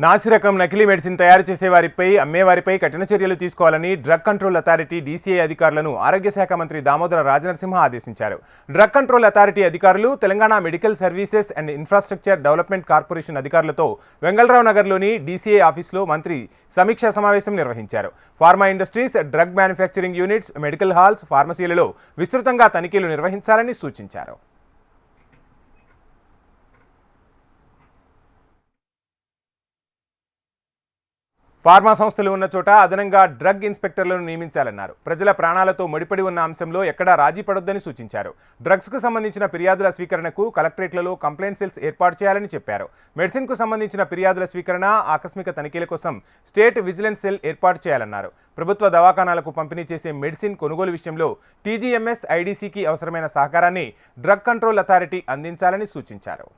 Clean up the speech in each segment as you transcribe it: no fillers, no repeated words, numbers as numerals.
నాసిరకం నకిలీ మెడిసిన్ తయారు చేసేవారిపై అమ్మేవారిపై కఠిన చర్యలు తీసుకోవాలని డ్రగ్ కంట్రోల్ అథారిటీ డీసీఐ అధికారులను ఆరోగ్య శాఖ మంత్రి దామోదర రాజనరసింహ ఆదేశించారు. డ్రగ్ కంట్రోల్ అథారిటీ అధికారులు Telangana medical services and infrastructure development corporation అధికారులతో వెంగళరావు నగర్లోని డీసీఐ ఆఫీసులో మంత్రి సమీక్షా సమావేశం నిర్వహించారు. Pharma industries, drug manufacturing units, medical halls, ఫార్మసీలలో విస్తృతంగా తనిఖీలు నిర్వహించాలని సూచించారు. ఫార్మా సంస్థలు ఉన్న చోట అదనంగా డ్రగ్ ఇన్స్పెక్టర్లను నియమించాలన్నారు. ప్రజల ప్రాణాలతో ముడిపడి ఉన్న అంశంలో ఎక్కడా రాజీ పడొద్దని సూచించారు. డ్రగ్స్కు సంబంధించిన ఫిర్యాదుల స్వీకరణకు కలెక్టరేట్లలో కంప్లైంట్ సెల్స్ ఏర్పాటు చేయాలని చెప్పారు. మెడిసిన్కు సంబంధించిన ఫిర్యాదుల స్వీకరణ, ఆకస్మిక తనిఖీల కోసం స్టేట్ విజిలెన్స్ సెల్ ఏర్పాటు చేయాలన్నారు. ప్రభుత్వ దవాఖానాలకు పంపిణీ చేసే మెడిసిన్ కొనుగోలు విషయంలో టీజీఎంఎస్, ఐడీసీకి అవసరమైన సహకారాన్ని డ్రగ్ కంట్రోల్ అథారిటీ అందించాలని సూచించారు.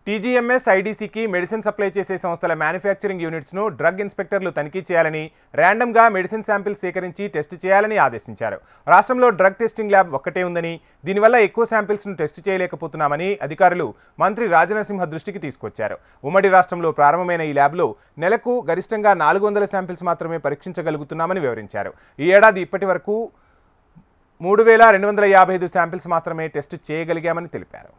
టీజీఎంఎస్, ఐడీసీకి మెడిసిన్ సప్లై చేసే సంస్థల మ్యానుఫ్యాక్చరింగ్ యూనిట్స్ను డ్రగ్ ఇన్స్పెక్టర్లు తనిఖీ చేయాలని, ర్యాండమ్గా మెడిసిన్ శాంపిల్స్ సేకరించి టెస్ట్ చేయాలని ఆదేశించారు. రాష్ట్రంలో డ్రగ్ టెస్టింగ్ ల్యాబ్ ఒక్కటే ఉందని, దీనివల్ల ఎక్కువ శాంపిల్స్ను టెస్ట్ చేయలేకపోతున్నామని అధికారులు మంత్రి రాజనరసింహ దృష్టికి తీసుకొచ్చారు. ఉమ్మడి రాష్ట్రంలో ప్రారంభమైన ఈ ల్యాబ్లో నెలకు గరిష్టంగా 400 శాంపిల్స్ మాత్రమే పరీక్షించగలుగుతున్నామని వివరించారు. ఈ ఏడాది ఇప్పటి వరకు 3255 శాంపిల్స్ మాత్రమే టెస్ట్ చేయగలిగామని తెలిపారు.